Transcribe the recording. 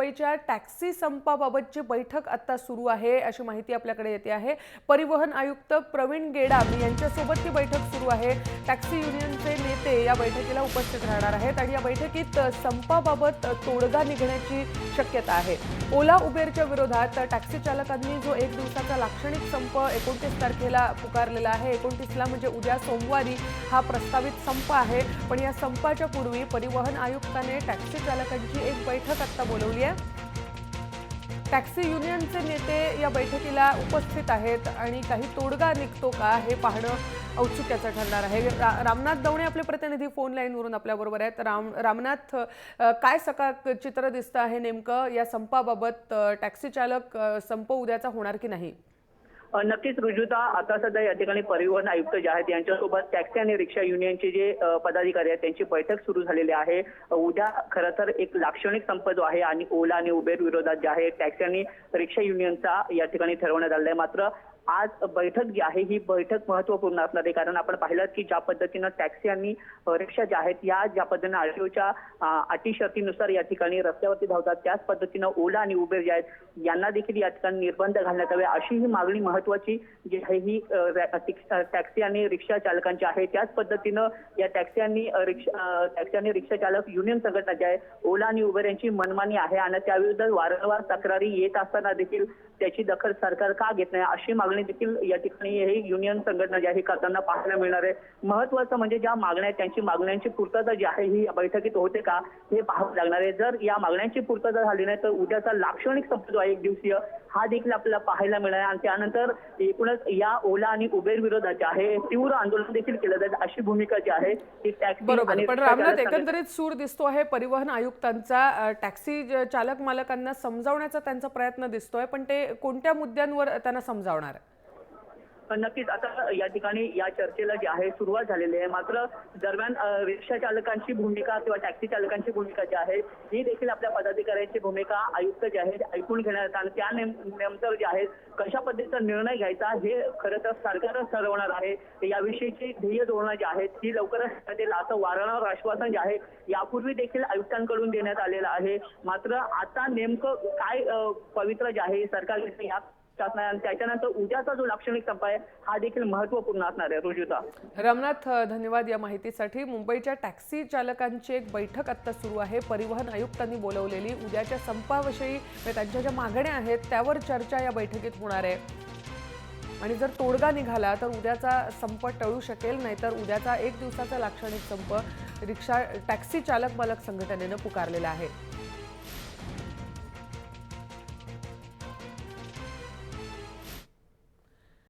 मुंबईच्या टॅक्सी संपाबाबतची बैठक आता सुरू आहे अशी माहिती आपल्याकडे येते आहे। परिवहन आयुक्त प्रवीण गेडाम यांच्यासोबत ती बैठक सुरू आहे। टॅक्सी युनियनचे नेते या बैठकीला उपस्थित राहणार आहेत आणि या बैठकीत संपाबाबत तोडगा निघण्याची शक्यता आहे। ओला उबेरच्या विरोधात टॅक्सी चालकांनी जो एक दिवसाचा लाक्षणिक संप 29 तारखेला पुकारलेला आहे, 29ला म्हणजे उद्या सोमवारी हा प्रस्तावित संप आहे। पण या संपाच्या पूर्वी परिवहन आयुक्ताने टॅक्सी चालकांची एक बैठक आता बोलवली आहे। टॅक्सी युनियनचे नेते या बैठकीला उपस्थित आहेत आणि काही तोडगा निघतो का हे पाहणं औत्सुक्याचं ठरणार आहे। रामनाथ दवणे आपले प्रतिनिधी फोन लाईनवरून आपल्याबरोबर आहेत। रामनाथ, काय सकाळ चित्र दिसतं आहे नेमकं या संपाबाबत? टॅक्सी चालक संप उद्याचा होणार की नाही? नक्कीच रुजुता, आता सध्या या ठिकाणी परिवहन आयुक्त जे आहेत यांच्यासोबत टॅक्सी आणि रिक्षा युनियनचे जे पदाधिकारी आहेत त्यांची बैठक सुरू झालेली आहे। उद्या खरं तर एक लाक्षणिक संप जो आहे आणि ओला आणि उबेर विरोधात जे आहे टॅक्सी आणि रिक्षा युनियनचा या ठिकाणी ठरवण्यात आलेला आहे। मात्र आज बैठक जी आहे ही बैठक महत्त्वपूर्ण असणार आहे, कारण आपण पाहिलं की ज्या पद्धतीनं टॅक्सी आणि रिक्षा ज्या आहेत या ज्या पद्धतीनं आरटीओच्या अटी शर्तीनुसार या ठिकाणी रस्त्यावरती धावतात, त्याच पद्धतीनं ओला आणि उबेर जे आहेत यांना देखील या ठिकाणी निर्बंध घालण्यात यावे अशी ही मागणी महत्त्वाची जी आहे ही टॅक्सी आणि रिक्षा चालकांची आहे। त्याच पद्धतीनं या टॅक्सी आणि रिक्षा चालक युनियन संघटना जी आहे ओला आणि उबेर यांची मनमानी आहे आणि त्याविरुद्ध वारंवार तक्रारी येत असताना देखील त्याची दखल सरकार का घेत नाही अशी मागणी देखील या ठिकाणी हे युनियन संघटना जी आहे करताना पाहायला मिळणार आहे। महत्त्वाचं म्हणजे ज्या मागण्या आहेत त्यांची मागण्यांची पूर्तता जी आहे ही बैठकीत होते का हे पाहावं लागणार आहे। जर या मागण्यांची पूर्तता झाली नाही तर उद्याचा लाक्षणिक संप जो आहे एक दिवसीय हा देखील आपल्याला पाहायला मिळणार आहे आणि त्यानंतर एकूणच या ओला आणि उबेर विरोधात जे आहे तीव्र आंदोलन देखील केलं जाईल अशी भूमिका जी आहे ती टॅक्सी आणि पण रामनाथ, एकंदरीत सूर दिसतो आहे परिवहन आयुक्तांचा टॅक्सी चालक मालकांना समजावण्याचा त्यांचा प्रयत्न दिसतोय, पण ते कोणत्या मुद्द्यांवर त्यांना समजावणार? नक्कीच आता या ठिकाणी या चर्चेला जी आहे सुरुवात झालेली आहे। मात्र दरम्यान रिक्षा चालकांची भूमिका किंवा टॅक्सी चालकांची भूमिका जी आहे ही देखील आपल्या पदाधिकाऱ्यांची भूमिका आयुक्त जे आहेत ऐकून घेण्यात आणि त्या नंतर जे आहे कशा पद्धतीचा निर्णय घ्यायचा हे खरं तर सरकारच ठरवणार आहे। याविषयीची ध्येय धोरणं जी आहेत ती लवकरच देईल असं वारंवार आश्वासन जे आहे यापूर्वी देखील आयुक्तांकडून देण्यात आलेलं आहे। मात्र आता नेमकं काय पवित्र जे आहे सरकार या आणि त्याच्यानंतर उद्याचा जो लाक्षणिक संप आहे हा देखील महत्त्वपूर्ण असणार आहे। रुजुता, रामनाथ, धन्यवाद या माहितीसाठी। मुंबईच्या टॅक्सी चालकांची एक बैठक आता सुरू आहे परिवहन आयुक्तांनी बोलवलेली। उद्याच्या संपाविषयी त्यांच्या ज्या मागण्या आहेत त्यावर चर्चा या बैठकीत होणार आहे आणि जर तोडगा निघाला तर उद्याचा संप टळू शकेल, नाहीतर उद्याचा एक दिवसाचा लाक्षणिक संप टॅक्सी चालक मालक संघटनेनं पुकारलेला आहे।